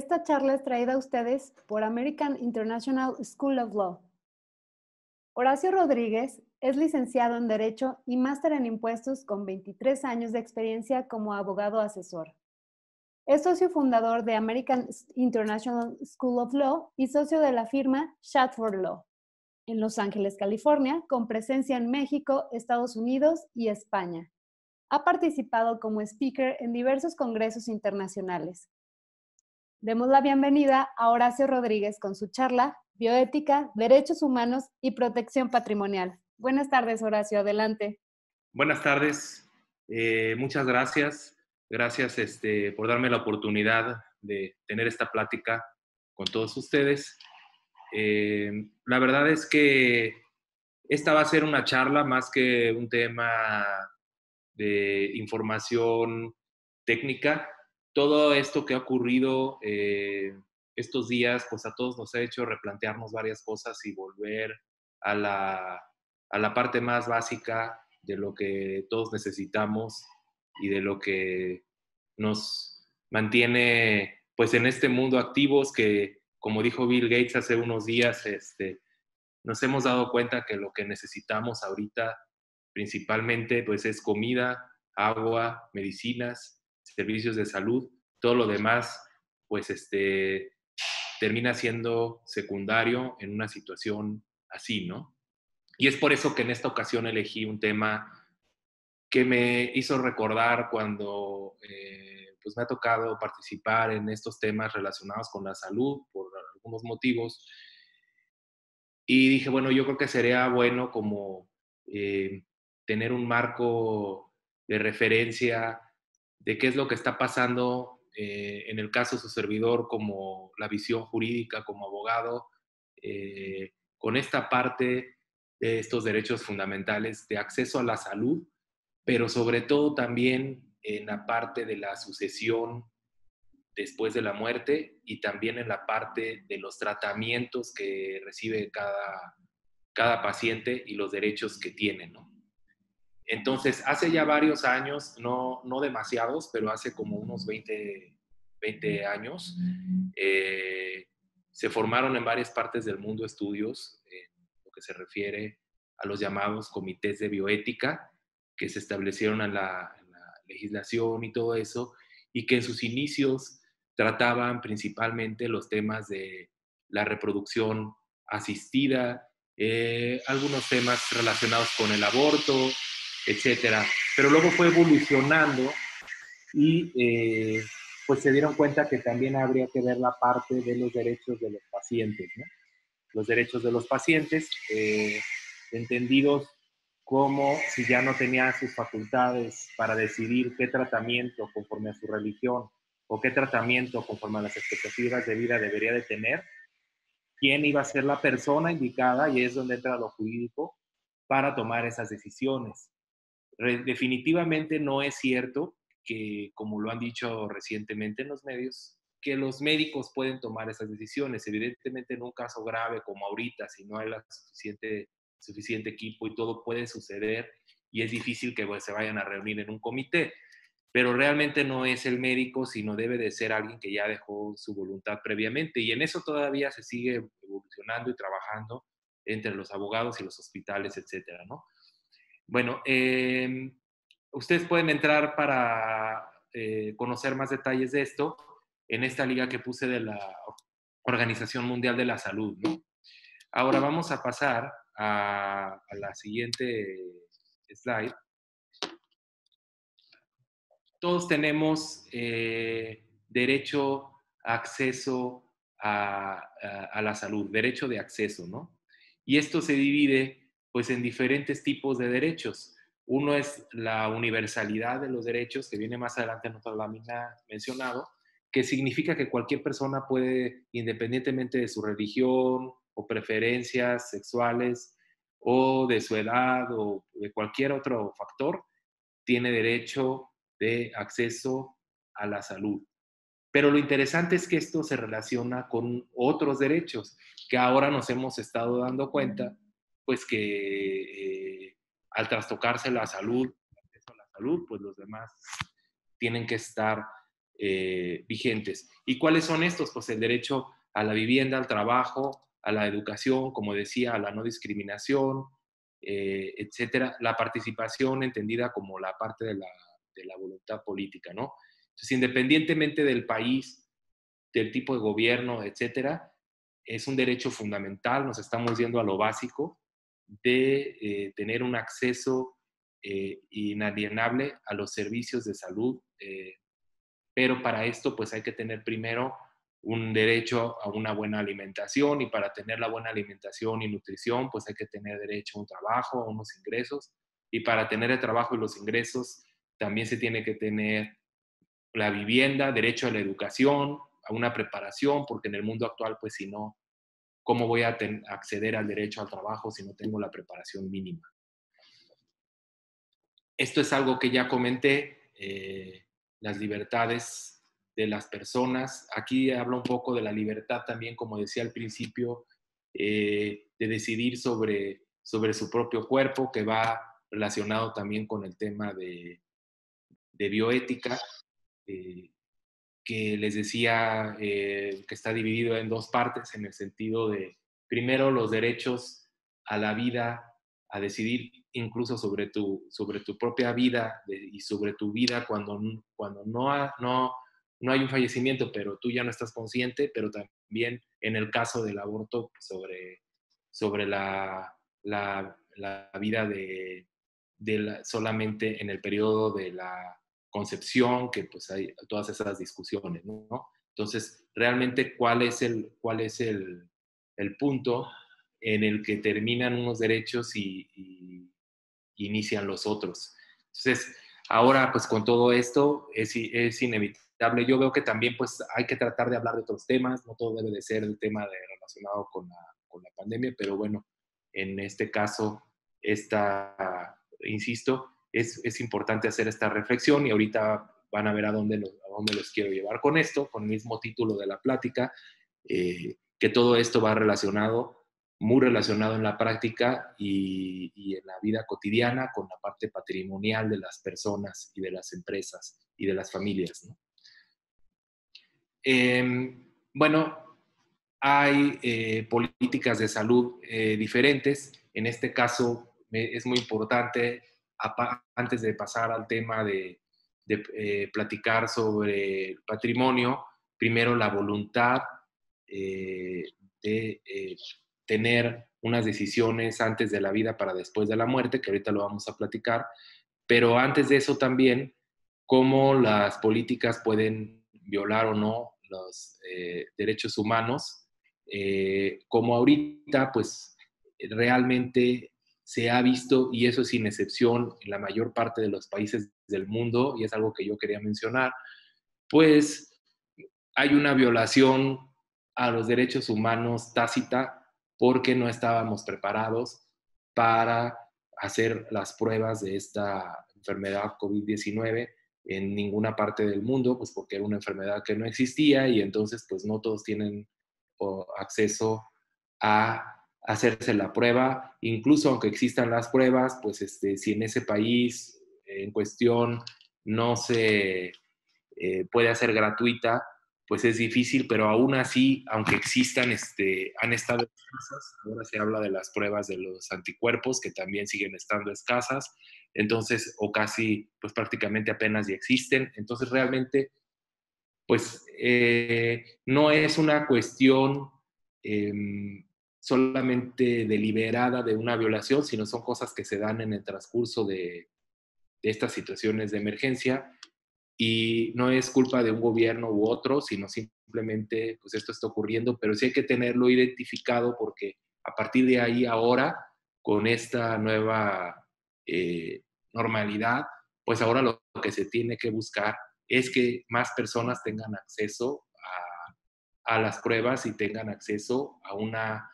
Esta charla es traída a ustedes por American International School of Law. Horacio Rodríguez es licenciado en Derecho y máster en Impuestos con 23 años de experiencia como abogado asesor. Es socio fundador de American International School of Law y socio de la firma Shatford Law, en Los Ángeles, California, con presencia en México, Estados Unidos y España. Ha participado como speaker en diversos congresos internacionales. Demos la bienvenida a Horacio Rodríguez con su charla Bioética, Derechos Humanos y Protección Patrimonial. Buenas tardes, Horacio, adelante. Buenas tardes, muchas gracias. Gracias por darme la oportunidad de tener esta plática con todos ustedes. La verdad es que esta va a ser una charla más que un tema de información técnica. Todo esto que ha ocurrido estos días, pues a todos nos ha hecho replantearnos varias cosas y volver a la parte más básica de lo que todos necesitamos y de lo que nos mantiene pues en este mundo activos que, como dijo Bill Gates hace unos días, nos hemos dado cuenta que lo que necesitamos ahorita principalmente pues es comida, agua, medicinas, servicios de salud. Todo lo demás pues termina siendo secundario en una situación así, ¿no? Y es por eso que en esta ocasión elegí un tema que me hizo recordar cuando pues me ha tocado participar en estos temas relacionados con la salud por algunos motivos. Y dije, bueno, yo creo que sería bueno como tener un marco de referencia de qué es lo que está pasando en el caso de su servidor como la visión jurídica, como abogado, con esta parte de estos derechos fundamentales de acceso a la salud, pero sobre todo también en la parte de la sucesión después de la muerte y también en la parte de los tratamientos que recibe cada paciente y los derechos que tiene, ¿no? Entonces, hace ya varios años, no demasiados, pero hace como unos 20 años, eh, se formaron en varias partes del mundo estudios en lo que se refiere a los llamados comités de bioética, que se establecieron en la legislación y todo eso, y que en sus inicios trataban principalmente los temas de la reproducción asistida, algunos temas relacionados con el aborto, etcétera. Pero luego fue evolucionando y pues se dieron cuenta que también habría que ver la parte de los derechos de los pacientes, ¿no? Los derechos de los pacientes, entendidos como si ya no tenía sus facultades para decidir qué tratamiento conforme a su religión o qué tratamiento conforme a las expectativas de vida debería de tener, quién iba a ser la persona indicada, y es donde entra lo jurídico, para tomar esas decisiones. Definitivamente no es cierto que, como lo han dicho recientemente en los medios, que los médicos pueden tomar esas decisiones. Evidentemente en un caso grave como ahorita, si no hay suficiente equipo y todo puede suceder y es difícil que pues, se vayan a reunir en un comité, pero realmente no es el médico, sino debe de ser alguien que ya dejó su voluntad previamente, y en eso todavía se sigue evolucionando y trabajando entre los abogados y los hospitales, etcétera, ¿no? Bueno, ustedes pueden entrar para conocer más detalles de esto en esta liga que puse de la Organización Mundial de la Salud, ¿no? Ahora vamos a pasar a la siguiente slide. Todos tenemos derecho a acceso a la salud, derecho de acceso, ¿no? Y esto se divide pues en diferentes tipos de derechos. Uno es la universalidad de los derechos, que viene más adelante en otra lámina mencionado, que significa que cualquier persona puede, independientemente de su religión o preferencias sexuales o de su edad o de cualquier otro factor, tiene derecho de acceso a la salud. Pero lo interesante es que esto se relaciona con otros derechos que ahora nos hemos estado dando cuenta, pues que al trastocarse la salud, el acceso a la salud, pues los demás tienen que estar vigentes. ¿Y cuáles son estos? Pues el derecho a la vivienda, al trabajo, a la educación, como decía, a la no discriminación, etcétera. La participación entendida como la parte de la voluntad política, ¿no? Entonces, independientemente del país, del tipo de gobierno, etcétera, es un derecho fundamental, nos estamos yendo a lo básico, de tener un acceso inalienable a los servicios de salud, pero para esto pues hay que tener primero un derecho a una buena alimentación, y para tener la buena alimentación y nutrición pues hay que tener derecho a un trabajo, a unos ingresos, y para tener el trabajo y los ingresos también se tiene que tener la vivienda, derecho a la educación, a una preparación, porque en el mundo actual pues si no, ¿cómo voy a acceder al derecho al trabajo si no tengo la preparación mínima? Esto es algo que ya comenté, las libertades de las personas. Aquí hablo un poco de la libertad también, como decía al principio, de decidir sobre su propio cuerpo, que va relacionado también con el tema de bioética, eh, que les decía que está dividido en dos partes, en el sentido de, primero, los derechos a la vida, a decidir incluso sobre tu propia vida y sobre tu vida cuando no hay un fallecimiento, pero tú ya no estás consciente, pero también en el caso del aborto, sobre la vida solamente en el periodo de la concepción, que pues hay todas esas discusiones, ¿no? Entonces, realmente, cuál es el punto en el que terminan unos derechos y inician los otros? Entonces, ahora, pues con todo esto es inevitable. Yo veo que también pues hay que tratar de hablar de otros temas, no todo debe de ser el tema relacionado con la pandemia, pero bueno, en este caso, insisto, es importante hacer esta reflexión, y ahorita van a ver a dónde los quiero llevar con esto, con el mismo título de la plática, que todo esto va relacionado, muy relacionado en la práctica y en la vida cotidiana con la parte patrimonial de las personas y de las empresas y de las familias, ¿no? Bueno, hay políticas de salud diferentes. En este caso es muy importante, antes de pasar al tema de platicar sobre el patrimonio, primero la voluntad eh, de tener unas decisiones antes de la vida para después de la muerte, que ahorita lo vamos a platicar, pero antes de eso también, cómo las políticas pueden violar o no los derechos humanos, como ahorita, pues realmente se ha visto, y eso es sin excepción, en la mayor parte de los países del mundo, y es algo que yo quería mencionar, pues hay una violación a los derechos humanos tácita, porque no estábamos preparados para hacer las pruebas de esta enfermedad COVID-19 en ninguna parte del mundo, pues porque era una enfermedad que no existía, y entonces pues no todos tienen acceso a hacerse la prueba. Incluso aunque existan las pruebas, pues si en ese país en cuestión no se puede hacer gratuita, pues es difícil, pero aún así, aunque existan, han estado escasas. Ahora se habla de las pruebas de los anticuerpos, que también siguen estando escasas, entonces, o casi, pues prácticamente apenas ya existen. Entonces, realmente, pues no es una cuestión eh, solamente deliberada de una violación, sino son cosas que se dan en el transcurso de estas situaciones de emergencia, y no es culpa de un gobierno u otro, sino simplemente, pues esto está ocurriendo, pero sí hay que tenerlo identificado, porque a partir de ahí ahora, con esta nueva normalidad, pues ahora lo que se tiene que buscar es que más personas tengan acceso a las pruebas y tengan acceso a una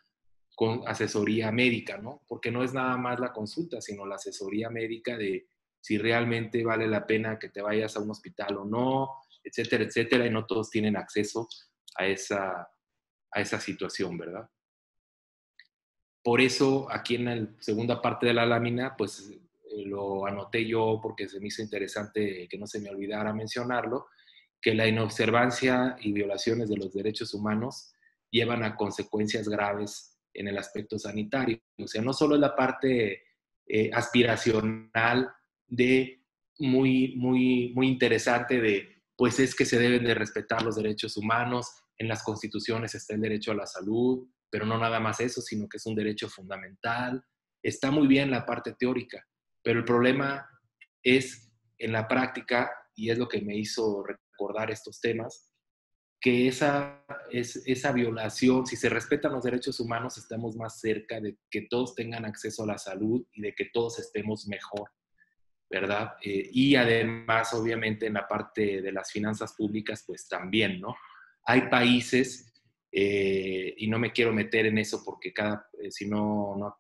asesoría médica, ¿no? Porque no es nada más la consulta, sino la asesoría médica de si realmente vale la pena que te vayas a un hospital o no, etcétera, etcétera, y no todos tienen acceso a esa situación, ¿verdad? Por eso, aquí en la segunda parte de la lámina, pues lo anoté yo porque se me hizo interesante que no se me olvidara mencionarlo, que la inobservancia y violaciones de los derechos humanos llevan a consecuencias graves en el aspecto sanitario. O sea, no solo es la parte aspiracional de muy interesante de, pues es que se deben de respetar los derechos humanos, en las constituciones está el derecho a la salud, pero no nada más eso, sino que es un derecho fundamental. Está muy bien la parte teórica, pero el problema es en la práctica, y es lo que me hizo recordar estos temas, que esa violación, si se respetan los derechos humanos, estamos más cerca de que todos tengan acceso a la salud y de que todos estemos mejor, ¿verdad? Y además, obviamente, en la parte de las finanzas públicas, pues también, ¿no? Hay países, y no me quiero meter en eso porque si no, no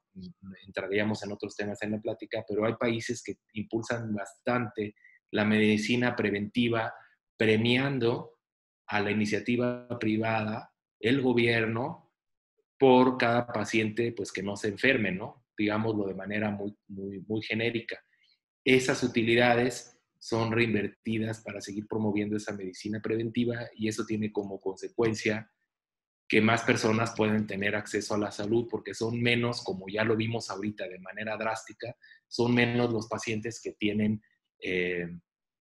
entraríamos en otros temas en la plática, pero hay países que impulsan bastante la medicina preventiva, premiando a la iniciativa privada, el gobierno, por cada paciente pues, que no se enferme, ¿no? Digámoslo de manera muy genérica. Esas utilidades son reinvertidas para seguir promoviendo esa medicina preventiva y eso tiene como consecuencia que más personas pueden tener acceso a la salud porque son menos, como ya lo vimos ahorita de manera drástica, son menos los pacientes que tienen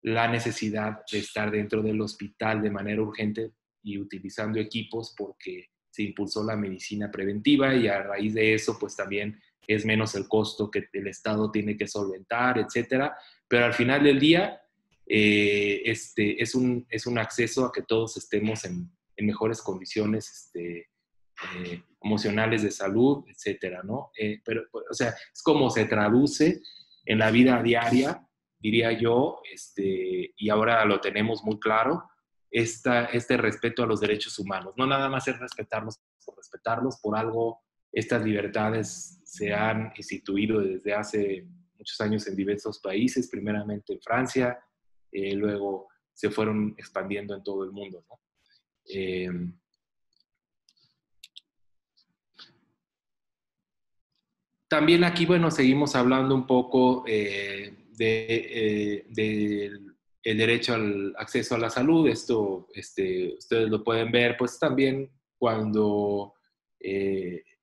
la necesidad de estar dentro del hospital de manera urgente y utilizando equipos porque se impulsó la medicina preventiva y a raíz de eso pues también es menos el costo que el Estado tiene que solventar, etcétera. Pero al final del día es un acceso a que todos estemos en mejores condiciones emocionales de salud, etcétera, ¿no? Pero, o sea, es como se traduce en la vida diaria, diría yo, y ahora lo tenemos muy claro, este respeto a los derechos humanos. No nada más es respetarlos, por algo estas libertades se han instituido desde hace muchos años en diversos países, primeramente en Francia, luego se fueron expandiendo en todo el mundo, ¿no? También aquí, bueno, seguimos hablando un poco del derecho al acceso a la salud. Esto, ustedes lo pueden ver, pues también cuando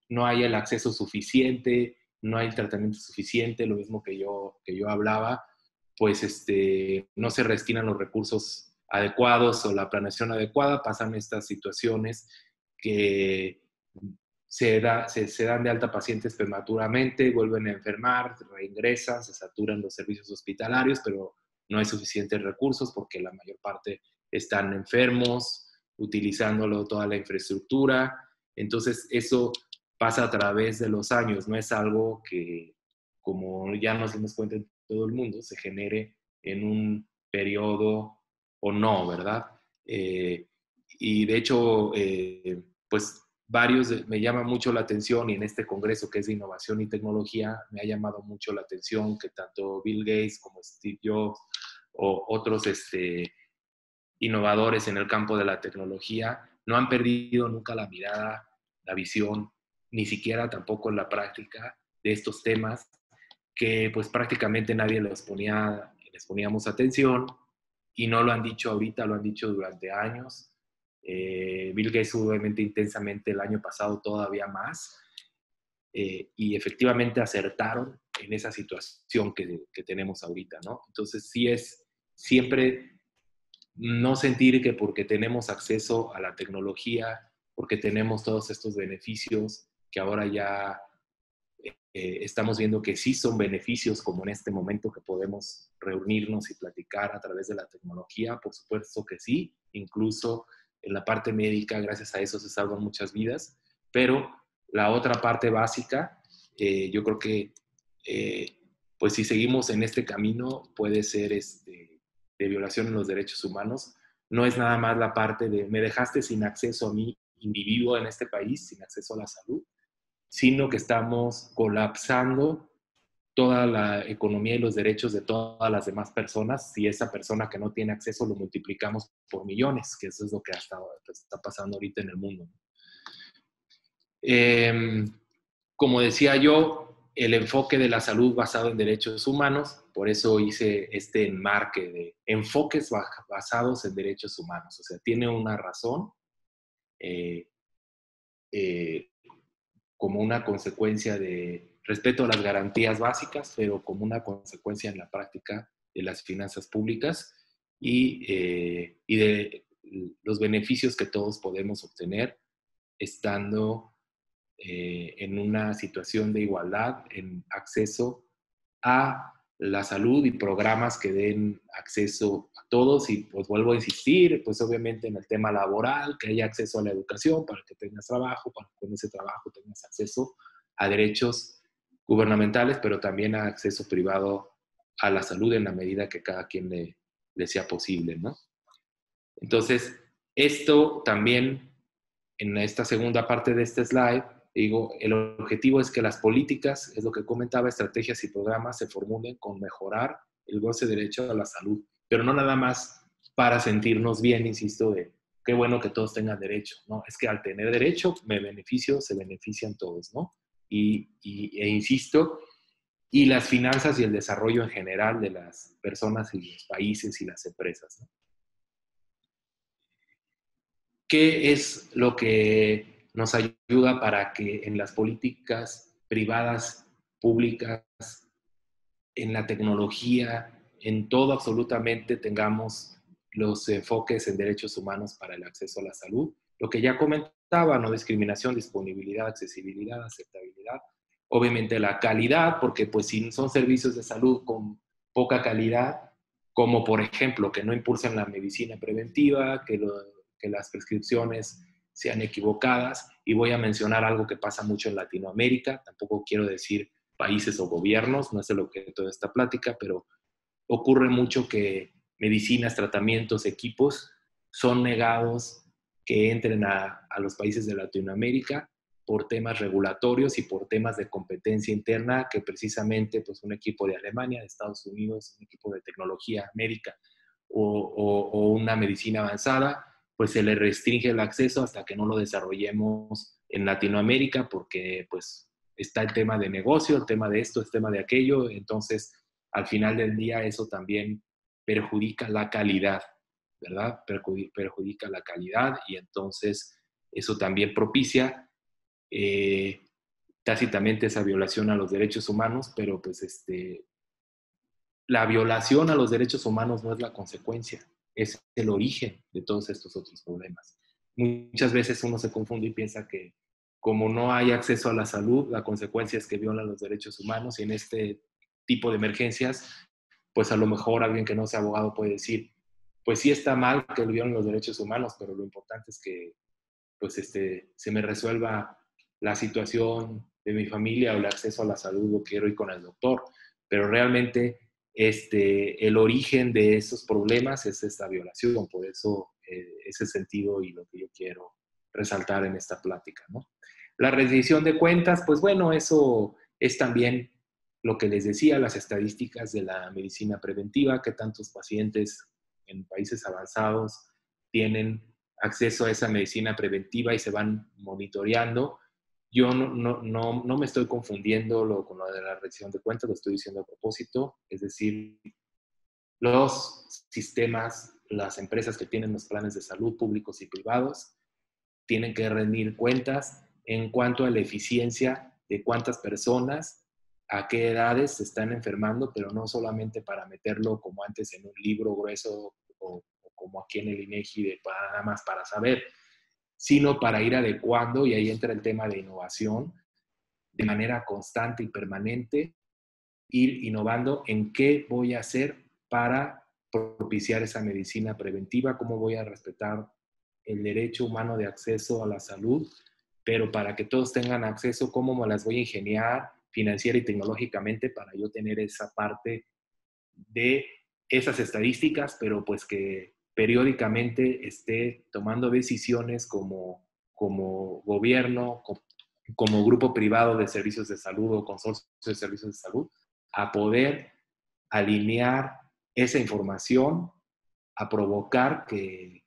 no hay el acceso suficiente, no hay el tratamiento suficiente, lo mismo que yo hablaba, pues no se destinan los recursos adecuados o la planeación adecuada, pasan estas situaciones que se dan de alta pacientes prematuramente, vuelven a enfermar, reingresan, se saturan los servicios hospitalarios, pero no hay suficientes recursos porque la mayor parte están enfermos, utilizándolo toda la infraestructura. Entonces, eso pasa a través de los años, no es algo que, como ya nos dimos cuenta en todo el mundo, se genere en un periodo o no, ¿verdad? Y de hecho, pues me llama mucho la atención y en este congreso que es de innovación y tecnología me ha llamado mucho la atención que tanto Bill Gates como Steve Jobs o otros innovadores en el campo de la tecnología no han perdido nunca la mirada, la visión, ni siquiera tampoco en la práctica de estos temas que pues prácticamente nadie les poníamos atención y no lo han dicho ahorita, lo han dicho durante años. Bill Gates obviamente intensamente el año pasado todavía más y efectivamente acertaron en esa situación que tenemos ahorita, ¿no? Entonces sí es siempre no sentir que porque tenemos acceso a la tecnología, porque tenemos todos estos beneficios que ahora ya estamos viendo que sí son beneficios, como en este momento que podemos reunirnos y platicar a través de la tecnología, por supuesto que sí, incluso en la parte médica, gracias a eso se salvan muchas vidas, pero la otra parte básica, yo creo que pues si seguimos en este camino puede ser de violación de los derechos humanos, no es nada más la parte de me dejaste sin acceso a mí, individuo en este país, sin acceso a la salud, sino que estamos colapsando toda la economía y los derechos de todas las demás personas. Si esa persona que no tiene acceso lo multiplicamos por millones, que eso es lo que está pasando ahorita en el mundo. Como decía yo, el enfoque de la salud basado en derechos humanos por eso hice este enmarque de enfoques basados en derechos humanos. O sea, tiene una razón eh, eh, como una consecuencia de respeto a las garantías básicas, pero como una consecuencia en la práctica de las finanzas públicas y de los beneficios que todos podemos obtener estando en una situación de igualdad, en acceso a la salud y programas que den acceso a todos. Y pues vuelvo a insistir, pues obviamente en el tema laboral, que haya acceso a la educación para que tengas trabajo, para que con ese trabajo tengas acceso a derechos gubernamentales, pero también a acceso privado a la salud en la medida que cada quien le sea posible, ¿no? Entonces, esto también, en esta segunda parte de este slide, digo, el objetivo es que las políticas, es lo que comentaba, estrategias y programas se formulen con mejorar el goce de derecho a la salud, pero no nada más para sentirnos bien, insisto, de qué bueno que todos tengan derecho, ¿no? Es que al tener derecho me beneficio, se benefician todos, ¿no? E insisto, y las finanzas y el desarrollo en general de las personas y los países y las empresas, ¿no? ¿Qué es lo que nos ayuda para que en las políticas privadas, públicas, en la tecnología, en todo absolutamente tengamos los enfoques en derechos humanos para el acceso a la salud? Lo que ya comentaba, no discriminación, disponibilidad, accesibilidad, aceptabilidad. Obviamente la calidad, porque pues si son servicios de salud con poca calidad, como por ejemplo que no impulsen la medicina preventiva, que las prescripciones sean equivocadas, y voy a mencionar algo que pasa mucho en Latinoamérica, tampoco quiero decir países o gobiernos, no es el objeto de esta plática, pero ocurre mucho que medicinas, tratamientos, equipos son negados que entren a los países de Latinoamérica por temas regulatorios y por temas de competencia interna que precisamente pues, un equipo de Alemania, de Estados Unidos, un equipo de tecnología médica o una medicina avanzada, pues se le restringe el acceso hasta que no lo desarrollemos en Latinoamérica porque pues está el tema de negocio, el tema de esto, el tema de aquello. Entonces, al final del día, eso también perjudica la calidad, ¿verdad? Perjudica la calidad y entonces eso también propicia tácitamente esa violación a los derechos humanos, pero pues la violación a los derechos humanos no es la consecuencia, es el origen de todos estos otros problemas. Muchas veces uno se confunde y piensa que como no hay acceso a la salud, la consecuencia es que violan los derechos humanos, y en este tipo de emergencias, pues a lo mejor alguien que no sea abogado puede decir, pues sí está mal que violen los derechos humanos, pero lo importante es que pues se me resuelva la situación de mi familia o el acceso a la salud, o quiero ir con el doctor, pero realmente el origen de esos problemas es esta violación, por eso ese sentido y lo que yo quiero resaltar en esta plática, ¿no? La rendición de cuentas, pues bueno, eso es también lo que les decía, las estadísticas de la medicina preventiva, que tantos pacientes en países avanzados tienen acceso a esa medicina preventiva y se van monitoreando. Yo no me estoy confundiendo con lo de la rendición de cuentas, lo estoy diciendo a propósito, es decir, los sistemas, las empresas que tienen los planes de salud públicos y privados tienen que rendir cuentas en cuanto a la eficiencia de cuántas personas, a qué edades se están enfermando, pero no solamente para meterlo como antes en un libro grueso o como aquí en el INEGI de nada más para saber, sino para ir adecuando, y ahí entra el tema de innovación, de manera constante y permanente, ir innovando en qué voy a hacer para propiciar esa medicina preventiva, cómo voy a respetar el derecho humano de acceso a la salud, pero para que todos tengan acceso, cómo me las voy a ingeniar financiera y tecnológicamente para yo tener esa parte de esas estadísticas, pero pues que periódicamente esté tomando decisiones como gobierno, como grupo privado de servicios de salud o consorcio de servicios de salud, a poder alinear esa información, a provocar que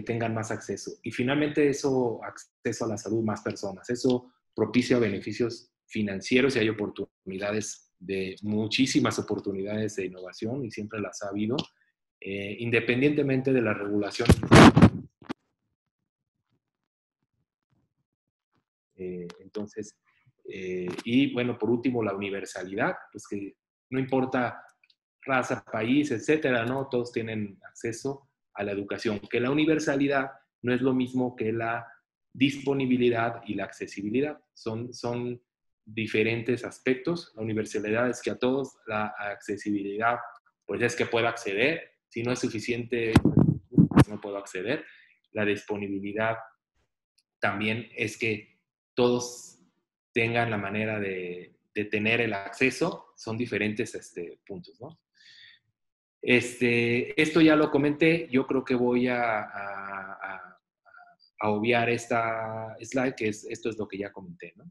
tengan más acceso. Y finalmente eso, acceso a la salud, más personas. Eso propicia beneficios financieros y hay oportunidades de muchísimas oportunidades de innovación y siempre las ha habido, independientemente de las regulaciones. Entonces, y bueno, por último, la universalidad, pues que no importa raza, país, etcétera, ¿no? Todos tienen acceso a la educación. Que la universalidad no es lo mismo que la disponibilidad y la accesibilidad. Son diferentes aspectos. La universalidad es que a todos, la accesibilidad, pues es que puedo acceder. Si no es suficiente, pues no puedo acceder. La disponibilidad también es que todos tengan la manera de tener el acceso. Son diferentes puntos, ¿no? Esto ya lo comenté, yo creo que voy a obviar esta slide, que esto es lo que ya comenté, ¿no?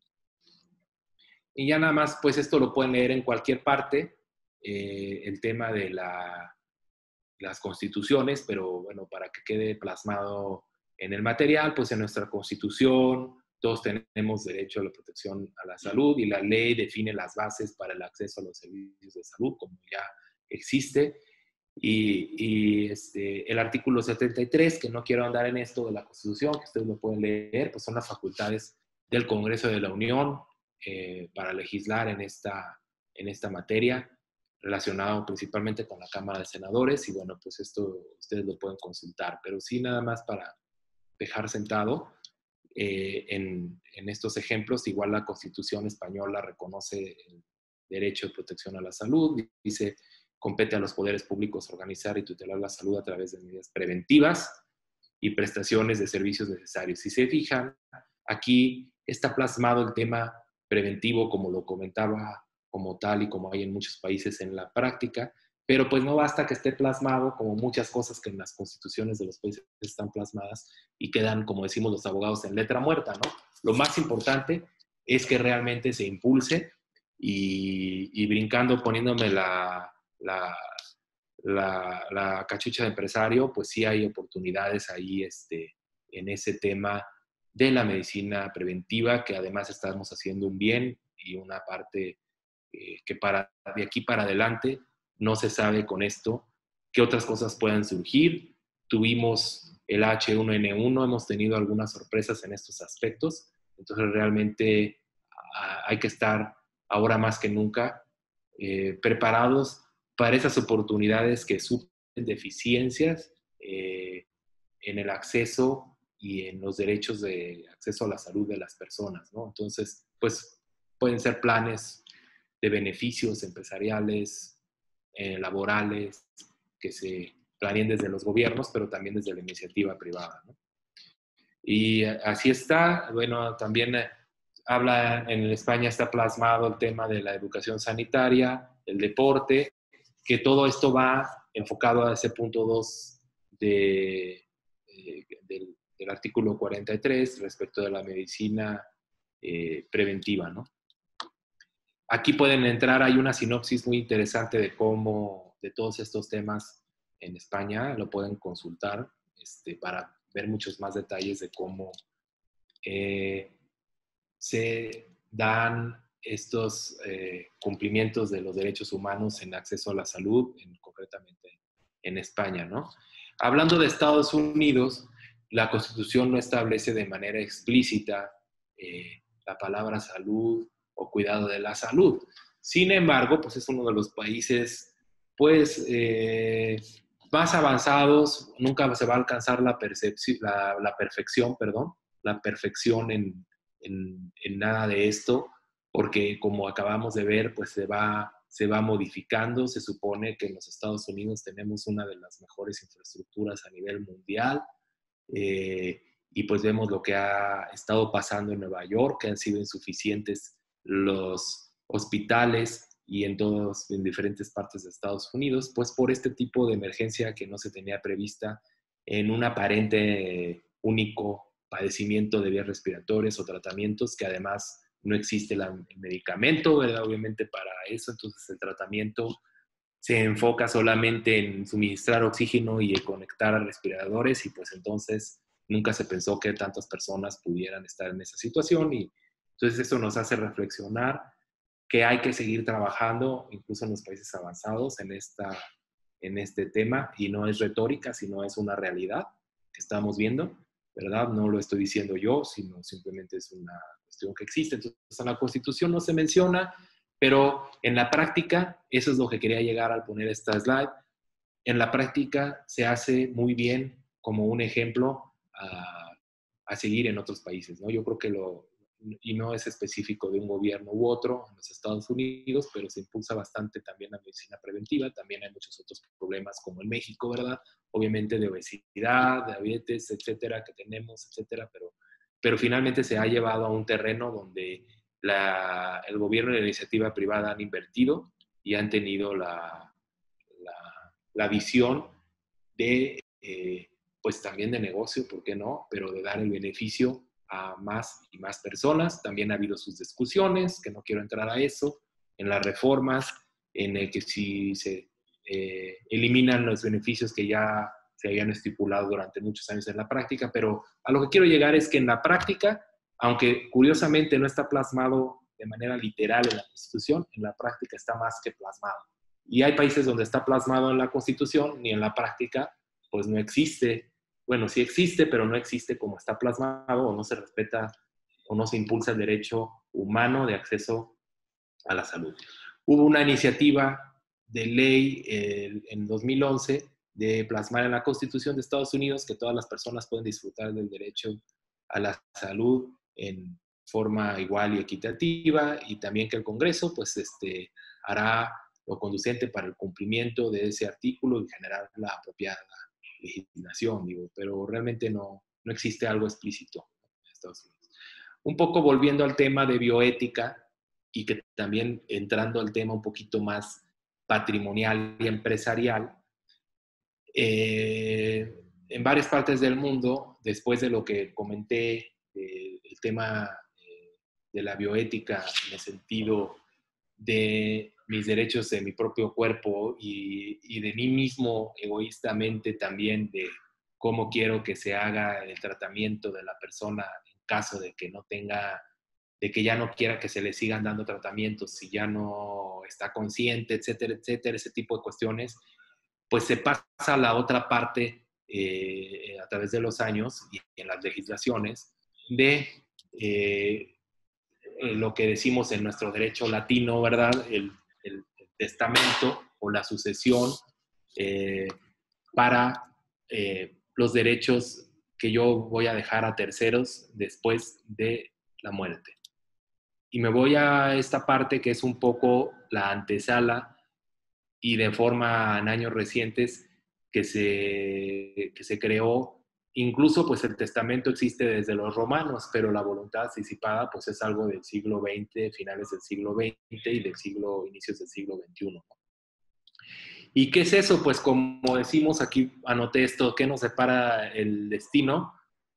Y ya nada más, pues esto lo pueden leer en cualquier parte, el tema de las constituciones, pero bueno, para que quede plasmado en el material, pues en nuestra constitución todos tenemos derecho a la protección a la salud y la ley define las bases para el acceso a los servicios de salud, como ya existe. Y el artículo 73, que no quiero andar en esto de la Constitución, que ustedes lo pueden leer, pues son las facultades del Congreso de la Unión para legislar en esta materia, relacionado principalmente con la Cámara de Senadores, y bueno, pues esto ustedes lo pueden consultar, pero sí nada más para dejar sentado en estos ejemplos. Igual la Constitución española reconoce el derecho de protección a la salud, dice: compete a los poderes públicos organizar y tutelar la salud a través de medidas preventivas y prestaciones de servicios necesarios. Si se fijan, aquí está plasmado el tema preventivo, como lo comentaba, como tal y como hay en muchos países en la práctica, pero pues no basta que esté plasmado, como muchas cosas que en las constituciones de los países están plasmadas y quedan, como decimos los abogados, en letra muerta, ¿no? Lo más importante es que realmente se impulse y brincando, poniéndome la cachucha de empresario, pues sí hay oportunidades ahí en ese tema de la medicina preventiva, que además estamos haciendo un bien y una parte que de aquí para adelante no se sabe con esto qué otras cosas puedan surgir. Tuvimos el H1N1, hemos tenido algunas sorpresas en estos aspectos, entonces realmente hay que estar ahora más que nunca preparados para esas oportunidades que suplen deficiencias en el acceso y en los derechos de acceso a la salud de las personas, ¿no? Entonces, pues pueden ser planes de beneficios empresariales, laborales, que se planeen desde los gobiernos, pero también desde la iniciativa privada, ¿no? Y así está. Bueno, también habla, en España está plasmado el tema de la educación sanitaria, el deporte, que todo esto va enfocado a ese punto 2 del artículo 43 respecto de la medicina preventiva, ¿no? Aquí pueden entrar, hay una sinopsis muy interesante de cómo, de todos estos temas en España, lo pueden consultar para ver muchos más detalles de cómo se dan estos cumplimientos de los derechos humanos en acceso a la salud, concretamente en España, ¿no? Hablando de Estados Unidos, la Constitución no establece de manera explícita la palabra salud o cuidado de la salud. Sin embargo, pues es uno de los países, pues, más avanzados. Nunca se va a alcanzar la perfección, perdón, la perfección en nada de esto, porque como acabamos de ver, pues se va modificando. Se supone que en los Estados Unidos tenemos una de las mejores infraestructuras a nivel mundial, y pues vemos lo que ha estado pasando en Nueva York, que han sido insuficientes los hospitales y en diferentes partes de Estados Unidos, pues por este tipo de emergencia que no se tenía prevista en un aparente único padecimiento de vías respiratorias o tratamientos, que además no existe el medicamento, ¿verdad? Obviamente para eso, entonces el tratamiento se enfoca solamente en suministrar oxígeno y en conectar a respiradores, y pues entonces nunca se pensó que tantas personas pudieran estar en esa situación, y entonces eso nos hace reflexionar que hay que seguir trabajando, incluso en los países avanzados, en este tema, y no es retórica, sino es una realidad que estamos viendo, ¿verdad? No lo estoy diciendo yo, sino simplemente es una cuestión que existe. Entonces, en la Constitución no se menciona, pero en la práctica, eso es lo que quería llegar al poner esta slide, en la práctica se hace muy bien como un ejemplo a seguir en otros países, ¿no? Yo creo que y no es específico de un gobierno u otro en los Estados Unidos, pero se impulsa bastante también la medicina preventiva. También hay muchos otros problemas como en México, ¿verdad? Obviamente de obesidad, diabetes, etcétera, que tenemos, etcétera, pero finalmente se ha llevado a un terreno donde el gobierno y la iniciativa privada han invertido y han tenido la visión de, pues también de negocio, ¿por qué no? Pero de dar el beneficio a más y más personas. También ha habido sus discusiones, que no quiero entrar a eso, en las reformas, en el que si se eliminan los beneficios que ya se habían estipulado durante muchos años en la práctica, pero a lo que quiero llegar es que en la práctica, aunque curiosamente no está plasmado de manera literal en la Constitución, en la práctica está más que plasmado. Y hay países donde está plasmado en la Constitución, ni en la práctica, pues no existe. Bueno, sí existe, pero no existe como está plasmado, o no se respeta o no se impulsa el derecho humano de acceso a la salud. Hubo una iniciativa de ley en 2011 de plasmar en la Constitución de Estados Unidos que todas las personas pueden disfrutar del derecho a la salud en forma igual y equitativa, y también que el Congreso pues hará lo conducente para el cumplimiento de ese artículo y generar la apropiada legislación, digo, pero realmente no existe algo explícito en Estados Unidos. Un poco volviendo al tema de bioética y que también entrando al tema un poquito más patrimonial y empresarial, en varias partes del mundo, después de lo que comenté, el tema de la bioética en el sentido de mis derechos de mi propio cuerpo y de mí mismo egoístamente también, de cómo quiero que se haga el tratamiento de la persona en caso de que no tenga, de que ya no quiera que se le sigan dando tratamientos, si ya no está consciente, etcétera, etcétera, ese tipo de cuestiones, pues se pasa a la otra parte a través de los años y en las legislaciones de lo que decimos en nuestro derecho latino, ¿verdad? El testamento o la sucesión eh, para los derechos que yo voy a dejar a terceros después de la muerte. Y me voy a esta parte que es un poco la antesala y de forma en años recientes que se creó. Incluso pues el testamento existe desde los romanos, pero la voluntad anticipada pues es algo del siglo XX, finales del siglo XX y inicios del siglo XXI. ¿Y qué es eso? Pues como decimos aquí, anoté esto, ¿qué nos separa el destino?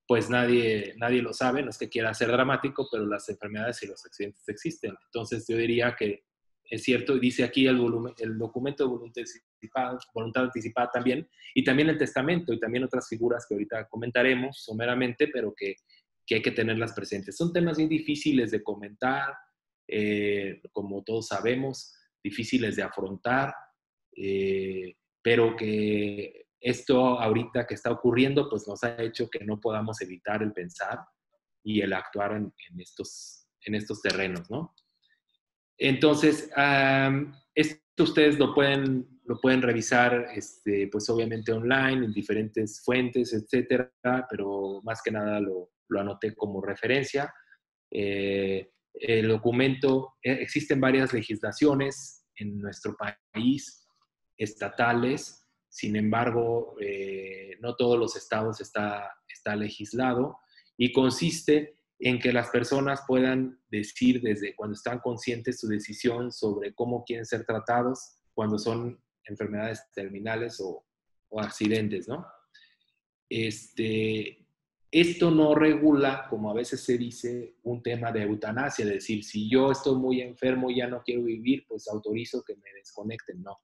Pues nadie lo sabe, no es que quiera ser dramático, pero las enfermedades y los accidentes existen. Entonces yo diría que es cierto, y dice aquí el documento de voluntad anticipada también, y también el testamento, y también otras figuras que ahorita comentaremos someramente, pero que hay que tenerlas presentes. Son temas bien difíciles de comentar, como todos sabemos, difíciles de afrontar, pero que esto ahorita que está ocurriendo, pues nos ha hecho que no podamos evitar el pensar y el actuar en estos terrenos, ¿no? Entonces, esto ustedes lo pueden revisar, pues obviamente online, en diferentes fuentes, etcétera, pero más que nada lo anoté como referencia. El documento, existen varias legislaciones en nuestro país, estatales, sin embargo, no todos los estados está legislado, y consiste en que las personas puedan decir desde cuando están conscientes su decisión sobre cómo quieren ser tratados cuando son enfermedades terminales o accidentes, ¿no? Esto no regula, como a veces se dice, un tema de eutanasia, es decir, si yo estoy muy enfermo y ya no quiero vivir, pues autorizo que me desconecten, no,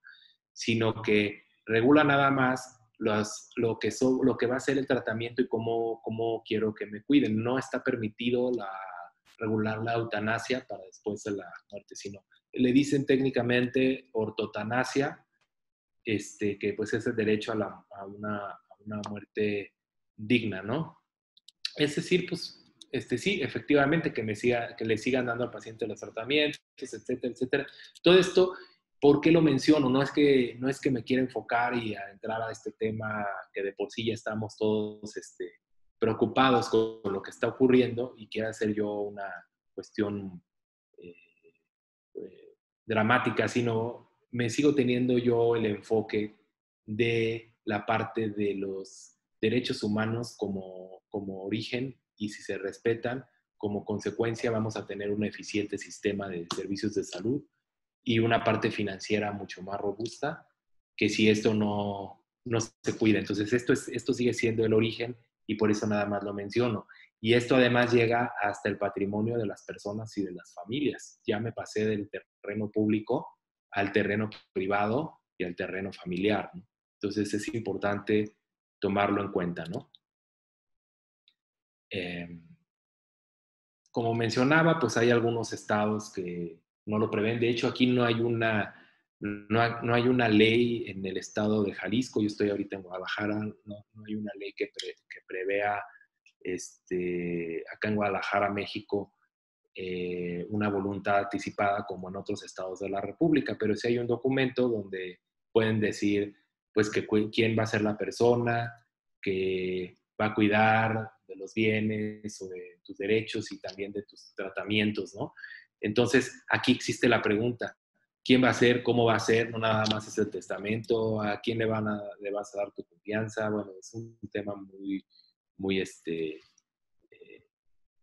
sino que regula nada más lo que va a ser el tratamiento y cómo quiero que me cuiden. No está permitido regular la eutanasia para después de la muerte, sino le dicen técnicamente ortotanasia, que pues es el derecho a una muerte digna, ¿no? Es decir, pues, sí, efectivamente, que le sigan dando al paciente los tratamientos, etcétera, etcétera. Todo esto, ¿por qué lo menciono? No es que me quiera enfocar y a entrar a este tema que de por sí ya estamos todos preocupados con lo que está ocurriendo y quiera hacer yo una cuestión eh, dramática, sino me sigo teniendo yo el enfoque de la parte de los derechos humanos como origen, y si se respetan, como consecuencia vamos a tener un eficiente sistema de servicios de salud y una parte financiera mucho más robusta que si esto no se cuida. Entonces esto sigue siendo el origen y por eso nada más lo menciono. Y esto además llega hasta el patrimonio de las personas y de las familias. Ya me pasé del terreno público al terreno privado y al terreno familiar, ¿no? Entonces es importante tomarlo en cuenta, ¿no? Eh, Como mencionaba, pues hay algunos estados que no lo prevén. De hecho, aquí no hay una ley en el estado de Jalisco. Yo estoy ahorita en Guadalajara. No hay una ley que prevea acá en Guadalajara, México, una voluntad anticipada como en otros estados de la República, pero sí hay un documento donde pueden decir pues que quién va a ser la persona que va a cuidar de los bienes o de tus derechos y también de tus tratamientos, ¿no? Entonces, aquí existe la pregunta, ¿quién va a ser? ¿Cómo va a ser? No nada más es el testamento, ¿a quién le vas a dar tu confianza? Bueno, es un tema muy, muy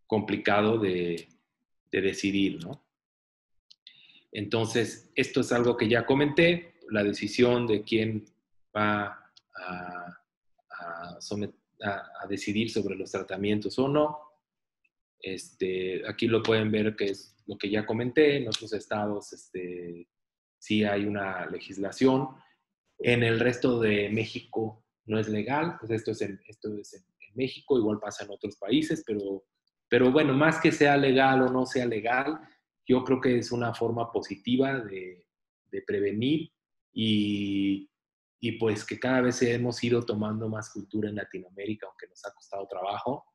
complicado de decidir, ¿no? Entonces, esto es algo que ya comenté, la decisión de quién va a decidir sobre los tratamientos o no. Aquí lo pueden ver que es lo que ya comenté, en otros estados sí hay una legislación, en el resto de México no es legal, pues esto es en México, igual pasa en otros países, pero bueno, más que sea legal o no sea legal, yo creo que es una forma positiva de prevenir y, y pues que cada vez hemos ido tomando más cultura en Latinoamérica, aunque nos ha costado trabajo.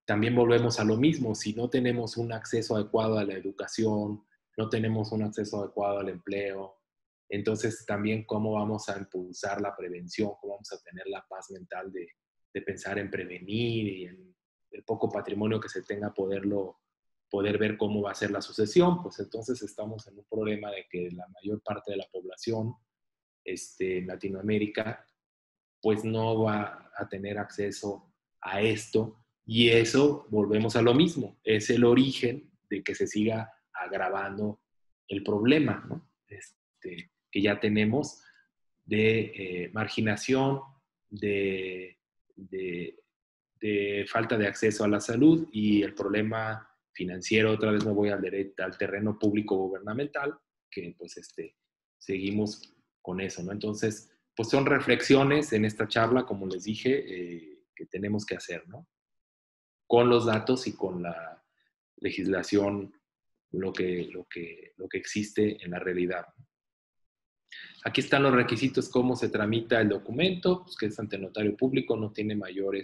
También volvemos a lo mismo, si no tenemos un acceso adecuado a la educación, no tenemos un acceso adecuado al empleo, entonces también cómo vamos a impulsar la prevención, cómo vamos a tener la paz mental de pensar en prevenir y en el poco patrimonio que se tenga poder ver cómo va a ser la sucesión, pues entonces estamos en un problema de que la mayor parte de la población en Latinoamérica pues no va a tener acceso a esto y eso, volvemos a lo mismo, es el origen de que se siga agravando el problema, ¿no? Que ya tenemos de marginación, de, de, de, falta de acceso a la salud y el problema financiero, otra vez me voy al terreno público gubernamental, que pues seguimos con eso, ¿no? Entonces, pues son reflexiones en esta charla, como les dije, que tenemos que hacer, ¿no? Con los datos y con la legislación, lo que existe en la realidad. Aquí están los requisitos, cómo se tramita el documento, pues que es ante notario público, no tiene mayor